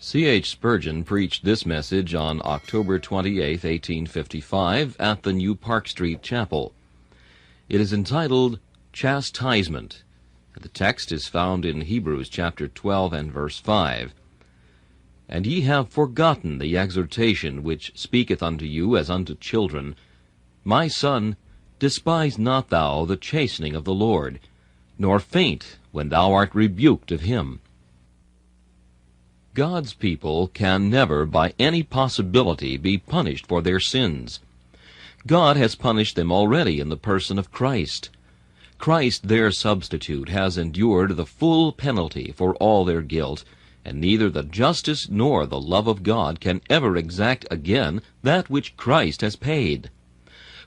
C.H. Spurgeon preached this message on October 28, 1855, at the New Park Street Chapel. It is entitled Chastisement. The text is found in Hebrews chapter 12 and verse 5. And ye have forgotten the exhortation which speaketh unto you as unto children. My son, despise not thou the chastening of the Lord, nor faint when thou art rebuked of him. God's people can never by any possibility be punished for their sins. God has punished them already in the person of Christ. Christ, their substitute, has endured the full penalty for all their guilt, and neither the justice nor the love of God can ever exact again that which Christ has paid.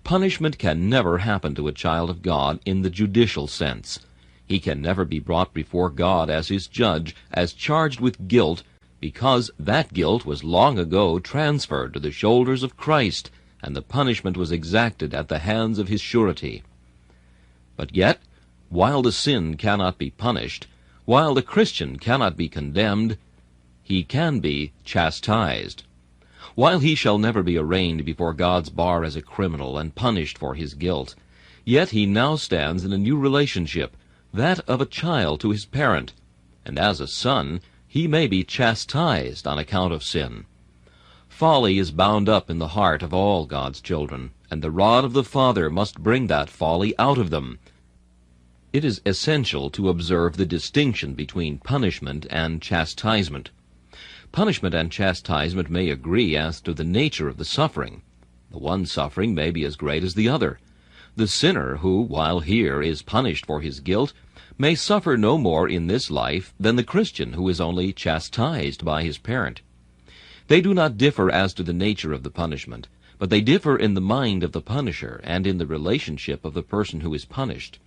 Punishment can never happen to a child of God in the judicial sense. He can never be brought before God as his judge, as charged with guilt, because that guilt was long ago transferred to the shoulders of Christ, and the punishment was exacted at the hands of his surety. But yet, while the sin cannot be punished, while the Christian cannot be condemned, he can be chastised. While he shall never be arraigned before God's bar as a criminal and punished for his guilt, yet he now stands in a new relationship, that of a child to his parent, and as a son he may be chastised on account of sin. Folly is bound up in the heart of all God's children, and the rod of the Father must bring that folly out of them. It is essential to observe the distinction between punishment and chastisement. Punishment and chastisement may agree as to the nature of the suffering. The one suffering may be as great as the other. The sinner who, while here, is punished for his guilt, may suffer no more in this life than the Christian who is only chastised by his parent. They do not differ as to the nature of the punishment, but they differ in the mind of the punisher and in the relationship of the person who is punished.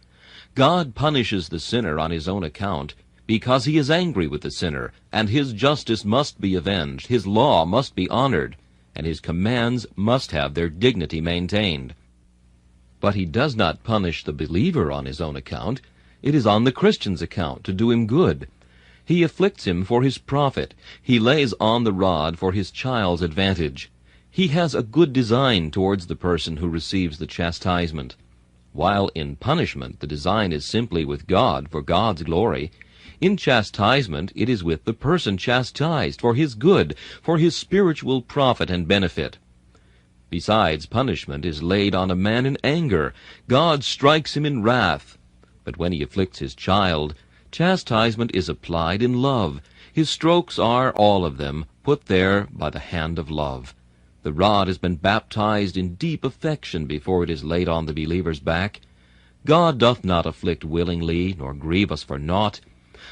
God punishes the sinner on his own account because he is angry with the sinner, and his justice must be avenged, his law must be honored, and his commands must have their dignity maintained. But he does not punish the believer on his own account. It is on the Christian's account, to do him good. He afflicts him for his profit. He lays on the rod for his child's advantage. He has a good design towards the person who receives the chastisement. While in punishment the design is simply with God for God's glory, in chastisement it is with the person chastised for his good, for his spiritual profit and benefit. Besides, punishment is laid on a man in anger. God strikes him in wrath. But when he afflicts his child, chastisement is applied in love. His strokes are, all of them, put there by the hand of love. The rod has been baptized in deep affection before it is laid on the believer's back. God doth not afflict willingly, nor grieve us for naught,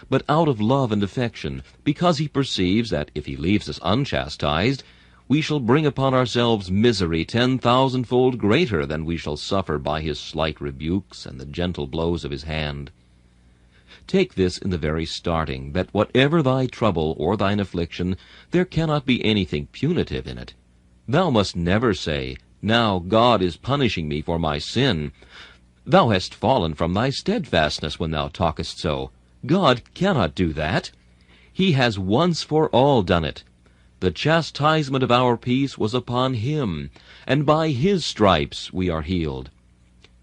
but out of love and affection, because he perceives that if he leaves us unchastised, we shall bring upon ourselves misery 10,000-fold greater than we shall suffer by his slight rebukes and the gentle blows of his hand. Take this in the very starting, that whatever thy trouble or thine affliction, there cannot be anything punitive in it. Thou must never say, Now God is punishing me for my sin. Thou hast fallen from thy steadfastness when thou talkest so. God cannot do that. He has once for all done it. The chastisement of our peace was upon him, and by his stripes we are healed.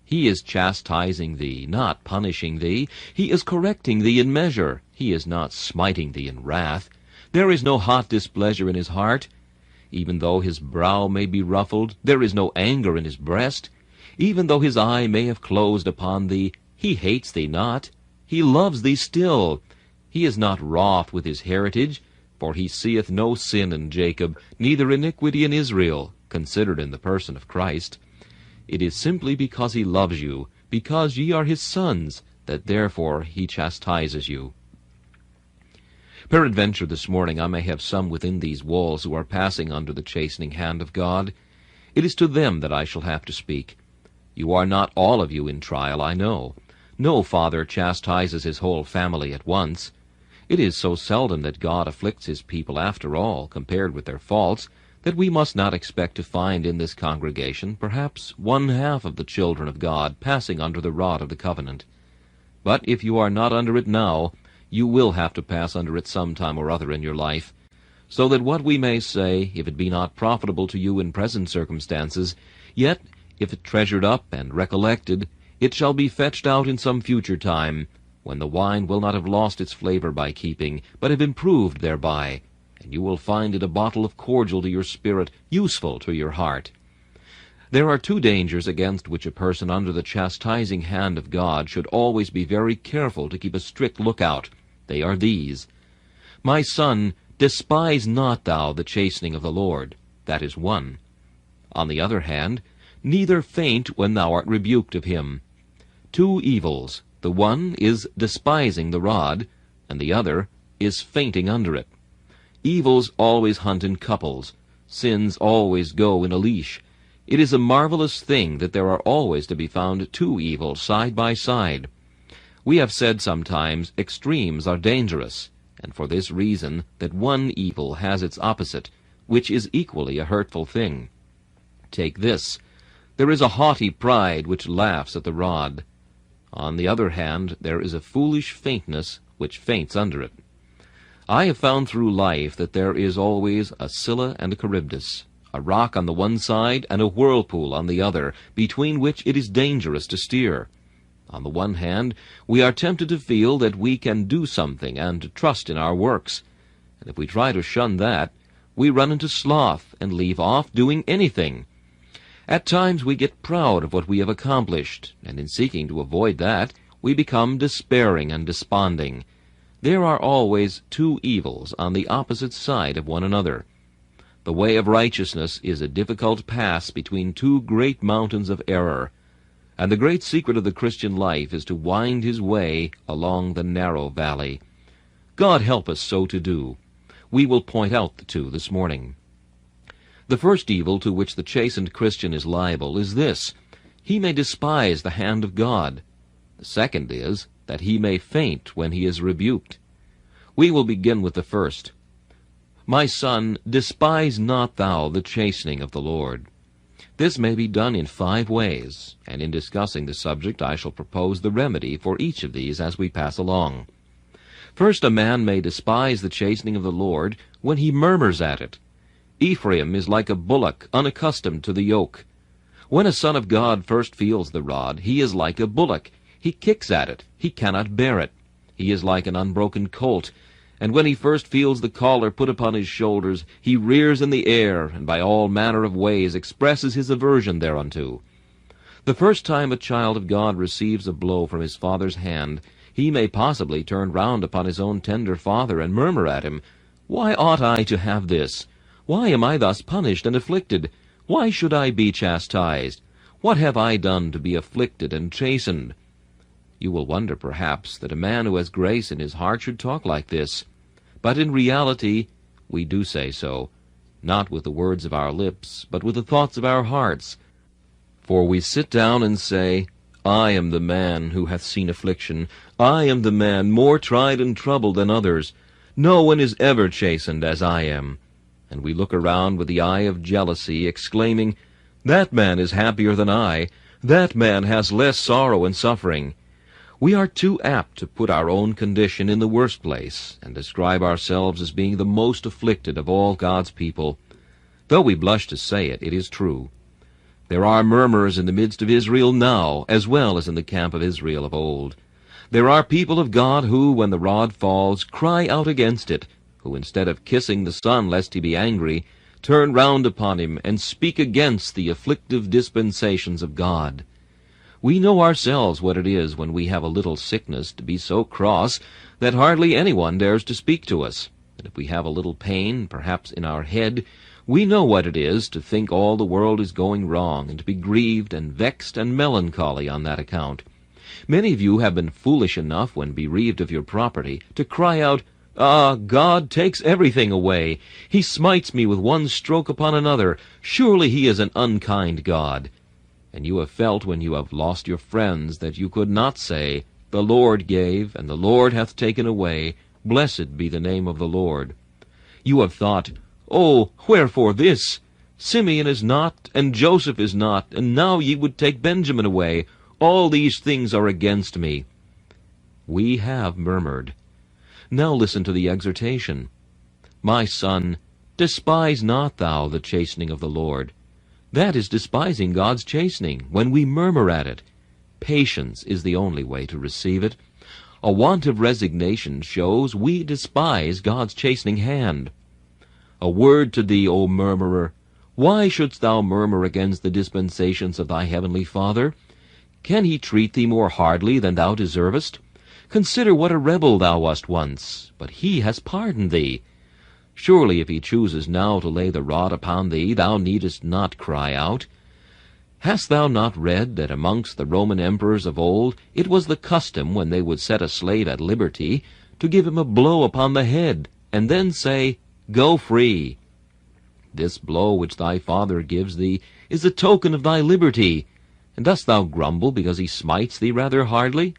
He is chastising thee, not punishing thee. He is correcting thee in measure. He is not smiting thee in wrath. There is no hot displeasure in his heart. Even though his brow may be ruffled, there is no anger in his breast. Even though his eye may have closed upon thee, he hates thee not. He loves thee still. He is not wroth with his heritage, for he seeth no sin in Jacob, neither iniquity in Israel, considered in the person of Christ. It is simply because he loves you, because ye are his sons, that therefore he chastises you. Peradventure this morning I may have some within these walls who are passing under the chastening hand of God. It is to them that I shall have to speak. You are not all of you in trial, I know. No father chastises his whole family at once. It is so seldom that God afflicts his people after all, compared with their faults, that we must not expect to find in this congregation perhaps 1/2 of the children of God passing under the rod of the covenant. But if you are not under it now, you will have to pass under it some time or other in your life. so that what we may say, if it be not profitable to you in present circumstances, yet, if it treasured up and recollected, it shall be fetched out in some future time, when the wine will not have lost its flavor by keeping, but have improved thereby, and you will find it a bottle of cordial to your spirit, useful to your heart. There are two dangers against which a person under the chastising hand of God should always be very careful to keep a strict lookout. They are these: My son, despise not thou the chastening of the Lord. That is one. On the other hand, neither faint when thou art rebuked of him. Two evils. The one is despising the rod, and the other is fainting under it. Evils always hunt in couples. Sins always go in a leash. It is a marvelous thing that there are always to be found two evils side by side. We have said sometimes extremes are dangerous, and for this reason, that one evil has its opposite, which is equally a hurtful thing. Take this: there is a haughty pride which laughs at the rod. On the other hand, there is a foolish faintness which faints under it. I have found through life that there is always a Scylla and a Charybdis, a rock on the one side and a whirlpool on the other, between which it is dangerous to steer. On the one hand, we are tempted to feel that we can do something and to trust in our works, and if we try to shun that, we run into sloth and leave off doing anything. At times we get proud of what we have accomplished, and in seeking to avoid that, we become despairing and desponding. There are always two evils on the opposite side of one another. The way of righteousness is a difficult pass between two great mountains of error, and the great secret of the Christian life is to wind his way along the narrow valley. God help us so to do. We will point out the two this morning. The first evil to which the chastened Christian is liable is this: he may despise the hand of God. The second is that he may faint when he is rebuked. We will begin with the first. My son, despise not thou the chastening of the Lord. This may be done in 5 ways, and in discussing the subject I shall propose the remedy for each of these as we pass along. First, a man may despise the chastening of the Lord when he murmurs at it. Ephraim is like a bullock unaccustomed to the yoke. When a son of God first feels the rod, he is like a bullock. He kicks at it. He cannot bear it. He is like an unbroken colt. And when he first feels the collar put upon his shoulders, he rears in the air, and by all manner of ways expresses his aversion thereunto. The first time a child of God receives a blow from his father's hand, he may possibly turn round upon his own tender father and murmur at him, Why ought I to have this? Why am I thus punished and afflicted? Why should I be chastised? What have I done to be afflicted and chastened? You will wonder, perhaps, that a man who has grace in his heart should talk like this. But in reality, we do say so, not with the words of our lips, but with the thoughts of our hearts. For we sit down and say, I am the man who hath seen affliction. I am the man more tried and troubled than others. No one is ever chastened as I am. And we look around with the eye of jealousy, exclaiming, That man is happier than I. That man has less sorrow and suffering. We are too apt to put our own condition in the worst place, and describe ourselves as being the most afflicted of all God's people. Though we blush to say it, it is true. There are murmurers in the midst of Israel now, as well as in the camp of Israel of old. There are people of God who, when the rod falls, cry out against it, who, instead of kissing the Son lest he be angry, turn round upon him and speak against the afflictive dispensations of God. We know ourselves what it is when we have a little sickness to be so cross that hardly anyone dares to speak to us. And if we have a little pain, perhaps in our head, we know what it is to think all the world is going wrong, and to be grieved and vexed and melancholy on that account. Many of you have been foolish enough, when bereaved of your property, to cry out, Ah, God takes everything away. He smites me with one stroke upon another. Surely he is an unkind God. And you have felt, when you have lost your friends, that you could not say, The Lord gave, and the Lord hath taken away. Blessed be the name of the Lord. You have thought, Oh, wherefore this? Simeon is not, and Joseph is not, and now ye would take Benjamin away. All these things are against me. We have murmured. Now listen to the exhortation. My son, despise not thou the chastening of the Lord. That is despising God's chastening, when we murmur at it. Patience is the only way to receive it. A want of resignation shows we despise God's chastening hand. A word to thee, O murmurer, why shouldst thou murmur against the dispensations of thy heavenly Father? Can he treat thee more hardly than thou deservest? Consider what a rebel thou wast once, but he has pardoned thee. Surely if he chooses now to lay the rod upon thee, thou needest not cry out. Hast thou not read that amongst the Roman emperors of old it was the custom, when they would set a slave at liberty, to give him a blow upon the head, and then say, Go free. This blow which thy father gives thee is a token of thy liberty, and dost thou grumble because he smites thee rather hardly?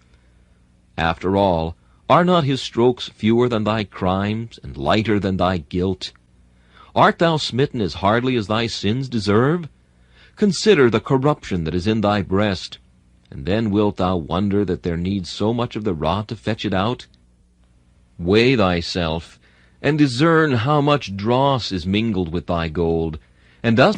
After all, are not his strokes fewer than thy crimes, and lighter than thy guilt? Art thou smitten as hardly as thy sins deserve? Consider the corruption that is in thy breast, and then wilt thou wonder that there needs so much of the rod to fetch it out? Weigh thyself, and discern how much dross is mingled with thy gold, and dost